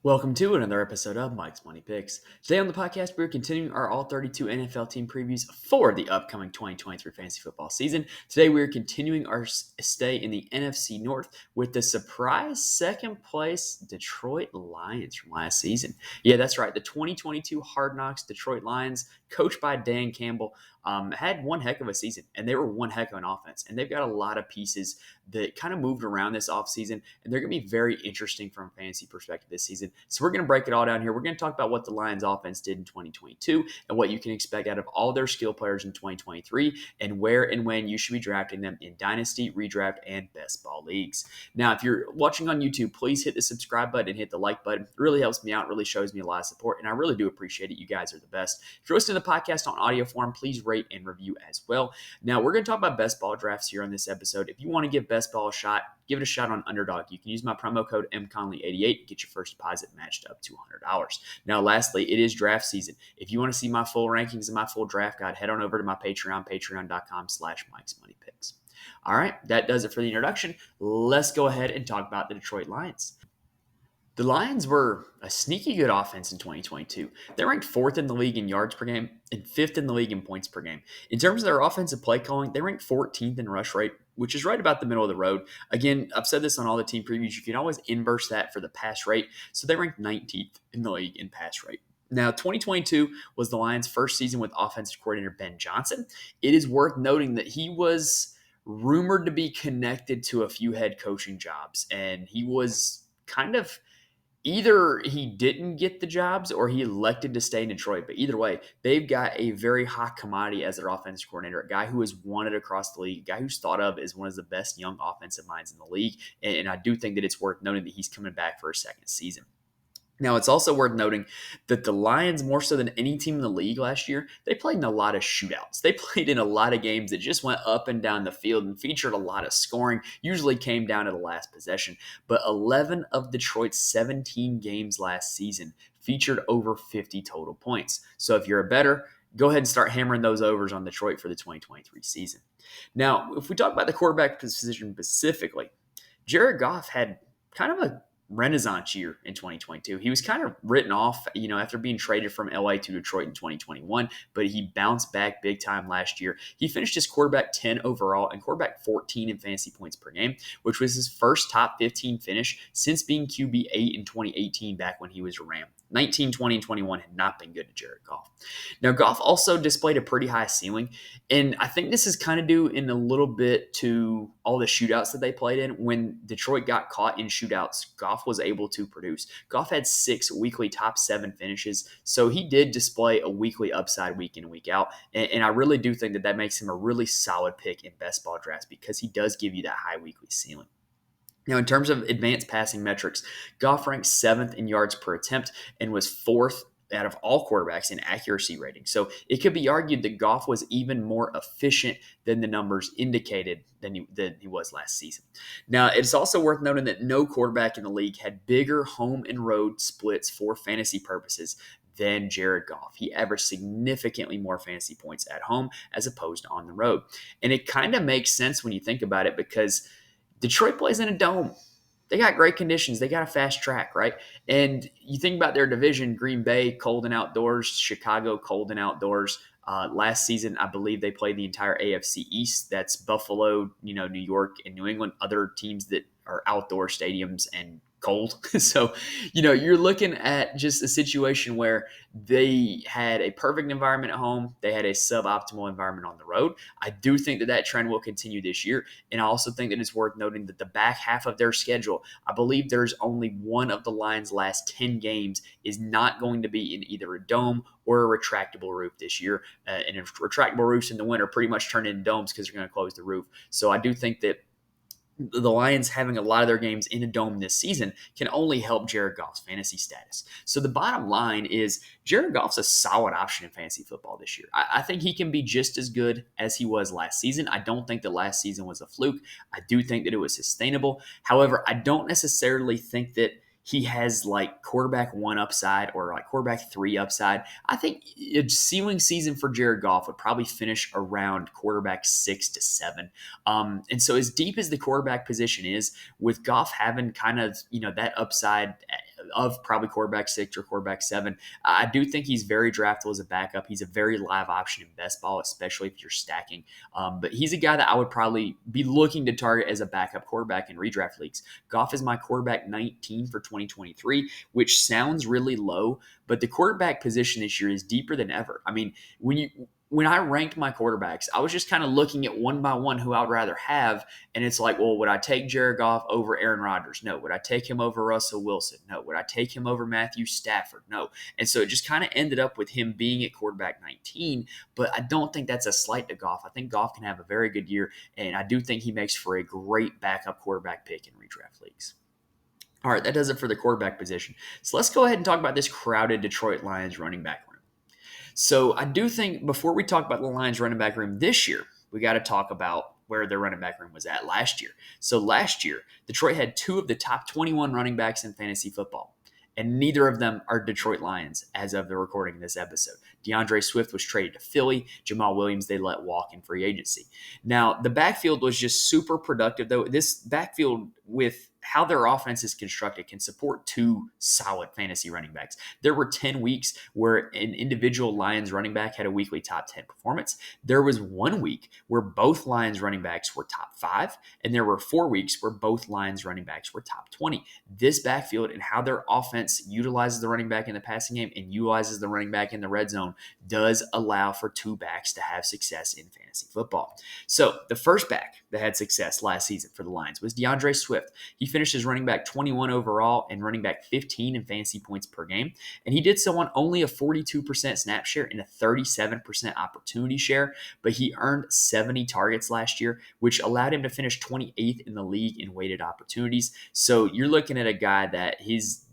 Welcome to another episode of Mike's Money Picks. Today on the podcast, we're continuing our all 32 NFL team previews for the upcoming 2023 fantasy football season. Today, we're continuing our stay in the NFC North with the surprise second place Detroit Lions from last season. Yeah, that's right. The 2022 Hard Knocks Detroit Lions, coached by Dan Campbell, had one heck of a season, and they were one heck of an offense. And they've got a lot of pieces that kind of moved around this offseason, and they're going to be very interesting from a fantasy perspective this season. So we're going to break it all down here. We're going to talk about what the Lions offense did in 2022 and what you can expect out of all their skill players in 2023 and where and when you should be drafting them in Dynasty, Redraft, and Best Ball leagues. Now, if you're watching on YouTube, please hit the subscribe button and hit the like button. It really helps me out, really shows me a lot of support, and I really do appreciate it. You guys are the best. If you're listening to the podcast on audio form, please rate and review as well. Now, we're going to talk about best ball drafts here on this episode. If you want to give best ball a shot, give it a shot on Underdog. You can use my promo code MConley88 and get your first deposit matched up to $100. Now, lastly, it is draft season. If you want to see my full rankings and my full draft guide, head on over to my Patreon, patreon.com/Mike's Money Picks. All right, that does it for the introduction. Let's go ahead and talk about the Detroit Lions. The Lions were a sneaky good offense in 2022. They ranked fourth in the league in yards per game and fifth in the league in points per game. In terms of their offensive play calling, they ranked 14th in rush rate, which is right about the middle of the road. Again, I've said this on all the team previews. You can always inverse that for the pass rate. So they ranked 19th in the league in pass rate. Now, 2022 was the Lions' first season with offensive coordinator Ben Johnson. It is worth noting that he was rumored to be connected to a few head coaching jobs, and he was kind of either he didn't get the jobs or he elected to stay in Detroit. But either way, they've got a very hot commodity as their offensive coordinator, a guy who is wanted across the league, a guy who's thought of as one of the best young offensive minds in the league. And I do think that it's worth noting that he's coming back for a second season. Now, it's also worth noting that the Lions, more so than any team in the league last year, they played in a lot of shootouts. They played in a lot of games that just went up and down the field and featured a lot of scoring, usually came down to the last possession. But 11 of Detroit's 17 games last season featured over 50 total points. So if you're a bettor, go ahead and start hammering those overs on Detroit for the 2023 season. Now, if we talk about the quarterback position specifically, Jared Goff had kind of a renaissance year in 2022. He was kind of written off, after being traded from LA to Detroit in 2021, but he bounced back big time last year. He finished his quarterback 10 overall and quarterback 14 in fantasy points per game, which was his first top 15 finish since being QB 8 in 2018 back when he was a Ram. 19, 20, and 21 had not been good to Jared Goff. Now, Goff also displayed a pretty high ceiling, and I think this is kind of due in a little bit to all the shootouts that they played in. When Detroit got caught in shootouts, Goff was able to produce. Goff had 6 weekly top 7 finishes, so he did display a weekly upside week in and week out, and I really do think that makes him a really solid pick in best ball drafts because he does give you that high weekly ceiling. Now, in terms of advanced passing metrics, Goff ranked 7th in yards per attempt and was 4th out of all quarterbacks in accuracy rating. So it could be argued that Goff was even more efficient than the numbers indicated than he was last season. Now, it's also worth noting that no quarterback in the league had bigger home and road splits for fantasy purposes than Jared Goff. He averaged significantly more fantasy points at home as opposed to on the road. And it kind of makes sense when you think about it because Detroit plays in a dome. They got great conditions. They got a fast track, right? And you think about their division, Green Bay, cold and outdoors, Chicago, cold and outdoors. Last season, I believe they played the entire AFC East. That's Buffalo, New York, and New England, other teams that are outdoor stadiums and cold. So, you're looking at just a situation where they had a perfect environment at home. They had a suboptimal environment on the road. I do think that trend will continue this year. And I also think that it's worth noting that the back half of their schedule, I believe there's only one of the Lions' last 10 games is not going to be in either a dome or a retractable roof this year. And if retractable roofs in the winter pretty much turn into domes because they're going to close the roof. So I do think that the Lions having a lot of their games in a dome this season can only help Jared Goff's fantasy status. So the bottom line is Jared Goff's a solid option in fantasy football this year. I think he can be just as good as he was last season. I don't think that last season was a fluke. I do think that it was sustainable. However, I don't necessarily think that he has like quarterback 1 upside or like quarterback 3 upside. I think a ceiling season for Jared Goff would probably finish around quarterback 6 to 7. And so as deep as the quarterback position is, with Goff having kind of, that upside of probably quarterback 6 or quarterback 7. I do think he's very draftable as a backup. He's a very live option in best ball, especially if you're stacking. But he's a guy that I would probably be looking to target as a backup quarterback in redraft leagues. Goff is my quarterback 19 for 2023, which sounds really low, but the quarterback position this year is deeper than ever. I mean, when I ranked my quarterbacks, I was just kind of looking at one by one who I would rather have. And it's like, well, would I take Jared Goff over Aaron Rodgers? No. Would I take him over Russell Wilson? No. Would I take him over Matthew Stafford? No. And so it just kind of ended up with him being at quarterback 19. But I don't think that's a slight to Goff. I think Goff can have a very good year. And I do think he makes for a great backup quarterback pick in redraft leagues. All right, that does it for the quarterback position. So let's go ahead and talk about this crowded Detroit Lions running back room. So I do think before we talk about the Lions running back room this year, we got to talk about where their running back room was at last year. So last year, Detroit had 2 of the top 21 running backs in fantasy football, and neither of them are Detroit Lions as of the recording of this episode. DeAndre Swift was traded to Philly. Jamal Williams, they let walk in free agency. Now, the backfield was just super productive, though. This backfield, with how their offense is constructed, can support 2 solid fantasy running backs. There were 10 weeks where an individual Lions running back had a weekly top 10 performance. There was 1 week where both Lions running backs were top 5, and there were 4 weeks where both Lions running backs were top 20. This backfield and how their offense utilizes the running back in the passing game and utilizes the running back in the red zone does allow for 2 backs to have success in fantasy football. So the first back that had success last season for the Lions was DeAndre Swift. He finished as running back 21 overall and running back 15 in fantasy points per game. And he did so on only a 42% snap share and a 37% opportunity share, but he earned 70 targets last year, which allowed him to finish 28th in the league in weighted opportunities. So you're looking at a guy that his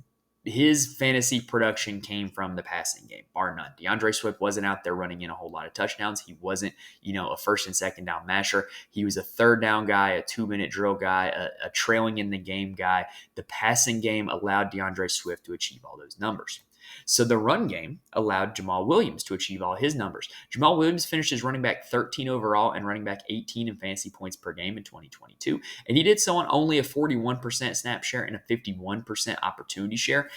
fantasy production came from the passing game, bar none. DeAndre Swift wasn't out there running in a whole lot of touchdowns. He wasn't, a first and second down masher. He was a third down guy, a 2-minute drill guy, a trailing in the game guy. The passing game allowed DeAndre Swift to achieve all those numbers. So the run game allowed Jamal Williams to achieve all his numbers. Jamal Williams finished as running back 13 overall and running back 18 in fantasy points per game in 2022. And he did so on only a 41% snap share and a 51% opportunity share.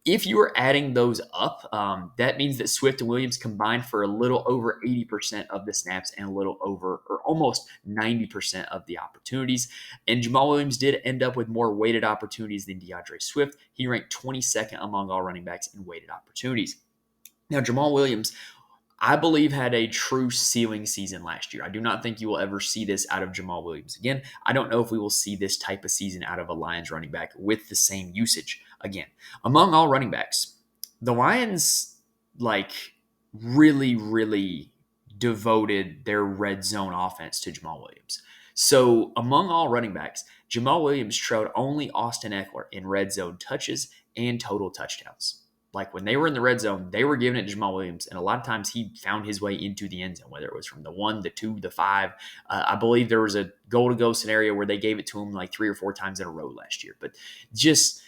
If you are adding those up, that means that Swift and Williams combined for a little over 80% of the snaps and a little over or almost 90% of the opportunities. And Jamal Williams did end up with more weighted opportunities than DeAndre Swift. He ranked 22nd among all running backs in weighted opportunities. Now, Jamal Williams, I believe, had a true ceiling season last year. I do not think you will ever see this out of Jamal Williams again. I don't know if we will see this type of season out of a Lions running back with the same usage again. Among all running backs, the Lions really, really devoted their red zone offense to Jamal Williams. So among all running backs, Jamal Williams trailed only Austin Eckler in red zone touches and total touchdowns. Like when they were in the red zone, they were giving it to Jamal Williams, and a lot of times he found his way into the end zone, whether it was from the 1, the 2, the 5. I believe there was a goal-to-go scenario where they gave it to him like 3 or 4 times in a row last year. But just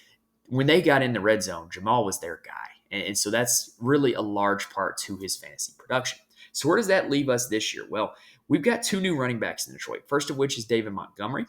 when they got in the red zone, Jamal was their guy. And so that's really a large part to his fantasy production. So where does that leave us this year? Well, we've got 2 new running backs in Detroit, first of which is David Montgomery,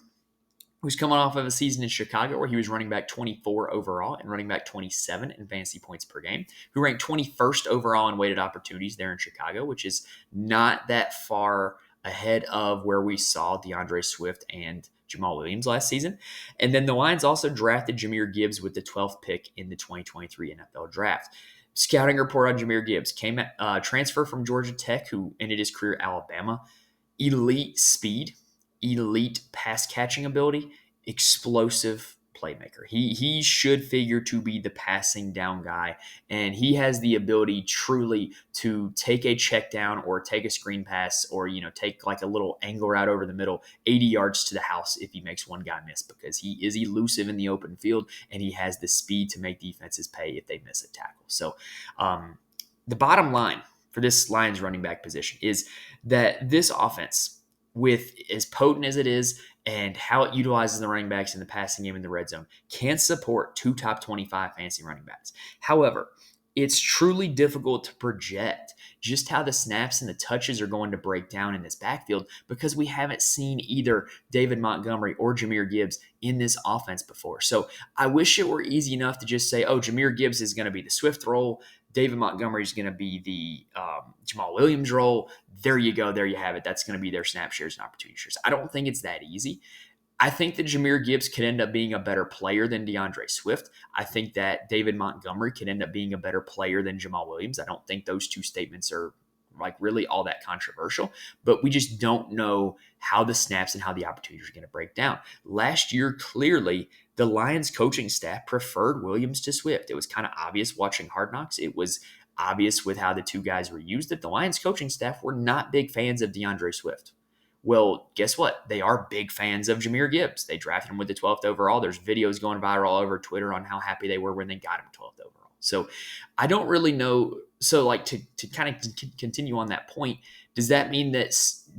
who's coming off of a season in Chicago where he was running back 24 overall and running back 27 in fantasy points per game, who ranked 21st overall in weighted opportunities there in Chicago, which is not that far ahead of where we saw DeAndre Swift and Jamal Williams last season. And then the Lions also drafted Jahmyr Gibbs with the 12th pick in the 2023 NFL Draft. Scouting report on Jahmyr Gibbs came at transfer from Georgia Tech, who ended his career at Alabama. Elite speed, elite pass catching ability, explosive playmaker. He should figure to be the passing down guy, and he has the ability truly to take a check down or take a screen pass or take like a little angle route over the middle 80 yards to the house if he makes one guy miss, because he is elusive in the open field and he has the speed to make defenses pay if they miss a tackle. So the bottom line for this Lions running back position is that this offense, with as potent as it is and how it utilizes the running backs in the passing game in the red zone, can support 2 top 25 fantasy running backs. However, it's truly difficult to project just how the snaps and the touches are going to break down in this backfield because we haven't seen either David Montgomery or Jahmyr Gibbs in this offense before. So I wish it were easy enough to just say, oh, Jahmyr Gibbs is going to be the Swift role. David Montgomery is going to be the Jamal Williams role. There you go. There you have it. That's going to be their snap shares and opportunity shares. I don't think it's that easy. I think that Jahmyr Gibbs could end up being a better player than DeAndre Swift. I think that David Montgomery could end up being a better player than Jamal Williams. I don't think those two statements are like really all that controversial, but we just don't know how the snaps and how the opportunities are going to break down. Last year, clearly, the Lions coaching staff preferred Williams to Swift. It was kind of obvious watching Hard Knocks. It was obvious with how the two guys were used that the Lions coaching staff were not big fans of DeAndre Swift. Well, guess what? They are big fans of Jahmyr Gibbs. They drafted him with the 12th overall. There's videos going viral all over Twitter on how happy they were when they got him 12th overall. So I don't really know. So like to kind of continue on that point, does that mean that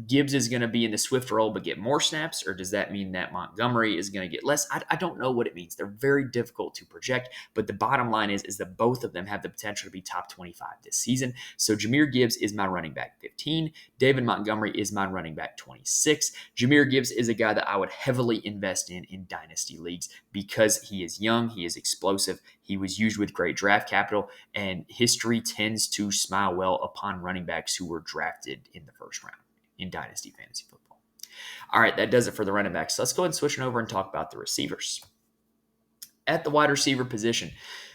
Gibbs is going to be in the Swift role but get more snaps? Or does that mean that Montgomery is going to get less? I don't know what it means. They're very difficult to project. But the bottom line is that both of them have the potential to be top 25 this season. So Jahmyr Gibbs is my running back 15. David Montgomery is my running back 26. Jahmyr Gibbs is a guy that I would heavily invest in Dynasty leagues because he is young, he is explosive, he was used with great draft capital, and history tends to smile well upon running backs who were drafted in the first round in Dynasty fantasy football. All right, that does it for the running backs. So let's go ahead and switch it over and talk about the receivers. At the wide receiver position,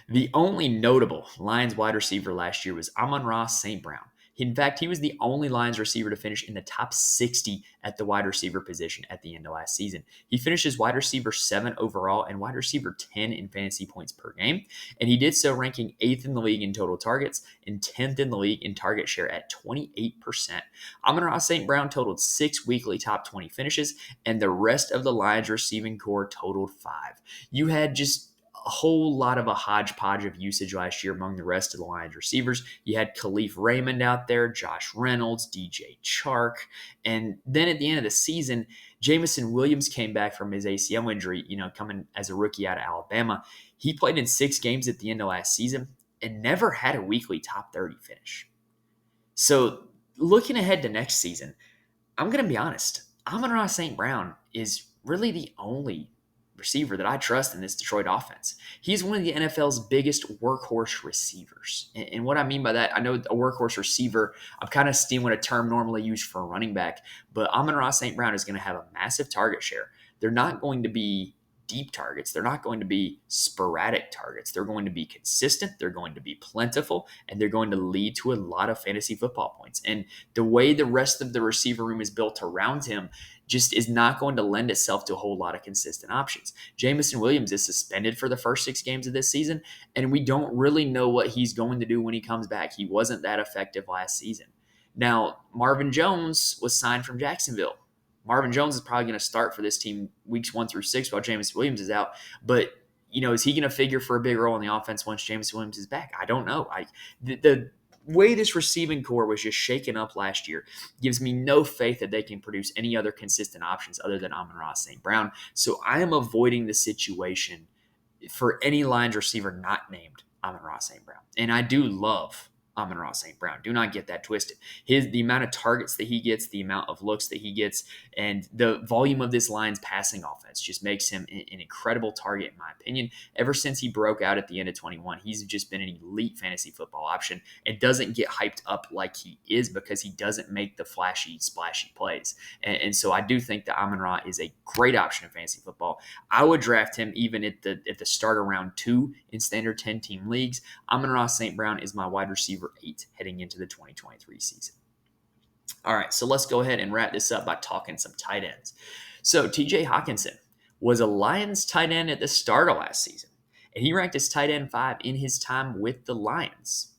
the only notable Lions wide receiver last year was Amon-Ra St. Brown. In fact, he was the only Lions receiver to finish in the top 60 at the wide receiver position at the end of last season. He finished as wide receiver 7 overall and wide receiver 10 in fantasy points per game, and he did so ranking 8th in the league in total targets and 10th in the league in target share at 28%. Amon-Ra St. Brown totaled 6 weekly top 20 finishes, and the rest of the Lions receiving core totaled 5. You had just a whole lot of a hodgepodge of usage last year among the rest of the Lions receivers. You had Khalif Raymond out there, Josh Reynolds, DJ Chark, and then at the end of the season, Jameson Williams came back from his ACL injury, coming as a rookie out of Alabama. He played in 6 games at the end of last season and never had a weekly top 30 finish. So looking ahead to next season, I'm going to be honest, Amon-Ra St. Brown is really the only receiver that I trust in this Detroit offense. He's one of the NFL's biggest workhorse receivers. And what I mean by that, I know a workhorse receiver, I'm kind of stealing a term normally used for a running back, but Amon-Ra St. Brown is going to have a massive target share. They're not going to be deep targets. They're not going to be sporadic targets. They're going to be consistent. They're going to be plentiful, and they're going to lead to a lot of fantasy football points. And the way the rest of the receiver room is built around him just is not going to lend itself to a whole lot of consistent options. Jameson Williams is suspended for the first 6 games of this season, and we don't really know what he's going to do when he comes back. He wasn't that effective last season. Now, Marvin Jones was signed from Jacksonville. Marvin Jones is probably going to start for this team weeks 1 through 6 while Jameson Williams is out. But, is he going to figure for a big role in the offense once Jameson Williams is back? I don't know. The way this receiving core was just shaken up last year gives me no faith that they can produce any other consistent options other than Amon-Ra St. Brown. So I am avoiding the situation for any Lions receiver not named Amon-Ra St. Brown. And I do love Amon-Ra St. Brown. Do not get that twisted. The amount of targets that he gets, the amount of looks that he gets, and the volume of this Lions passing offense just makes him an incredible target, in my opinion. Ever since he broke out at the end of 21, he's just been an elite fantasy football option and doesn't get hyped up like he is because he doesn't make the flashy, splashy plays. And so I do think that Amon-Ra is a great option in fantasy football. I would draft him even at the start of round 2 in standard 10-team leagues. Amon-Ra St. Brown is my wide receiver 8 heading into the 2023 season. All right, so let's go ahead and wrap this up by talking some tight ends. So TJ Hockenson was a Lions tight end at the start of last season, and he ranked as tight end 5 in his time with the Lions,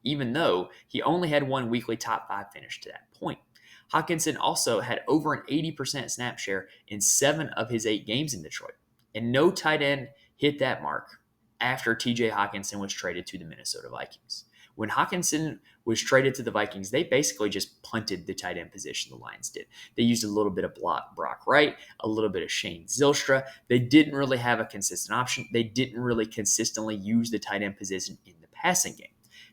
even though he only had 1 weekly top 5 finish to that point. Hockenson also had over an 80% snap share in 7 of his 8 games in Detroit, and no tight end hit that mark after TJ Hockenson was traded to the Minnesota Vikings. When Hockenson was traded to the Vikings, they basically just punted the tight end position, the Lions did. They used a little bit of Brock Wright, a little bit of Shane Zylstra. They didn't really have a consistent option. They didn't really consistently use the tight end position in the passing game.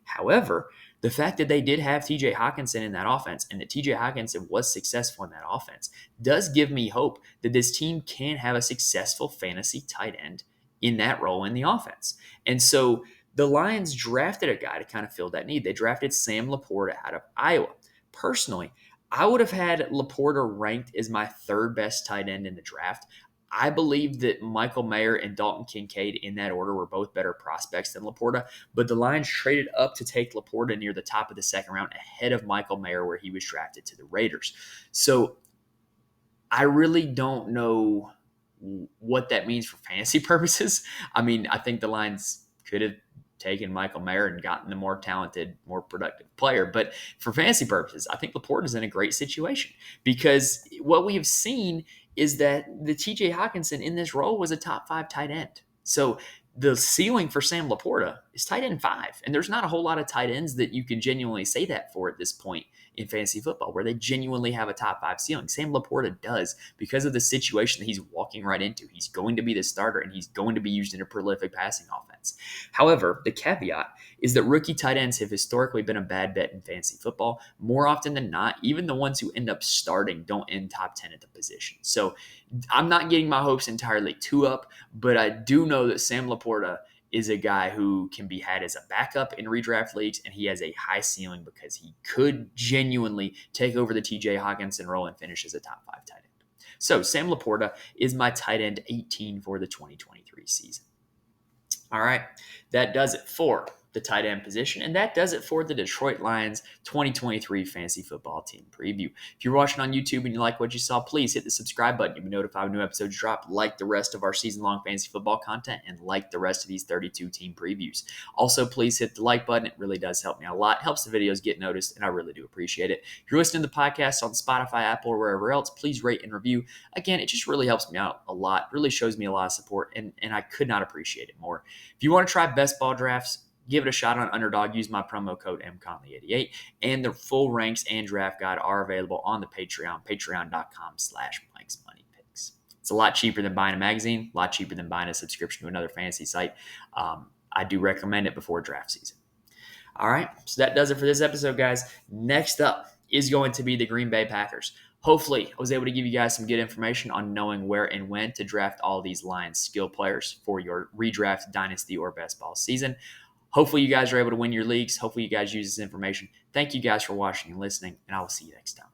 However, the fact that they did have TJ Hawkinson in that offense and that TJ Hawkinson was successful in that offense does give me hope that this team can have a successful fantasy tight end in that role in the offense. And so the Lions drafted a guy to kind of fill that need. They drafted Sam Laporta out of Iowa. Personally, I would have had Laporta ranked as my third best tight end in the draft. I believe that Michael Mayer and Dalton Kincaid in that order were both better prospects than Laporta, but the Lions traded up to take Laporta near the top of the second round ahead of Michael Mayer where he was drafted to the Raiders. So I really don't know what that means for fantasy purposes. I mean, I think the Lions could have taken Michael Mayer and gotten a more talented, more productive player. But for fantasy purposes, I think Laporta is in a great situation because what we have seen is that the TJ Hawkinson in this role was a top 5 tight end. So the ceiling for Sam Laporta is tight end 5. And there's not a whole lot of tight ends that you can genuinely say that for at this point in fantasy football, where they genuinely have a top 5 ceiling. Sam Laporta does because of the situation that he's walking right into. He's going to be the starter and he's going to be used in a prolific passing offense. However, the caveat is that rookie tight ends have historically been a bad bet in fantasy football. More often than not, even the ones who end up starting don't end top 10 at the position. So I'm not getting my hopes entirely too up, but I do know that Sam Laporta is a guy who can be had as a backup in redraft leagues, and he has a high ceiling because he could genuinely take over the TJ Hawkinson role and finish as a top 5 tight end. So Sam Laporta is my tight end 18 for the 2023 season. All right, that does it for the tight end position, and that does it for the Detroit Lions 2023 fantasy football team preview. If you're watching on YouTube and you like what you saw, please hit the subscribe button. You'll be notified when new episodes drop. Like the rest of our season-long fantasy football content and like the rest of these 32 team previews. Also, please hit the like button. It really does help me out a lot. It helps the videos get noticed, and I really do appreciate it. If you're listening to the podcast on Spotify, Apple, or wherever else, please rate and review. Again, it just really helps me out a lot. Really shows me a lot of support, and I could not appreciate it more. If you want to try best ball drafts, give it a shot on Underdog. Use my promo code MConley88. And the full ranks and draft guide are available on the Patreon, patreon.com/MikesMoneyPicks. It's a lot cheaper than buying a magazine, a lot cheaper than buying a subscription to another fantasy site. I do recommend it before draft season. All right, so that does it for this episode, guys. Next up is going to be the Green Bay Packers. Hopefully, I was able to give you guys some good information on knowing where and when to draft all these Lions skill players for your redraft, dynasty, or best ball season. Hopefully you guys are able to win your leagues. Hopefully you guys use this information. Thank you guys for watching and listening, and I will see you next time.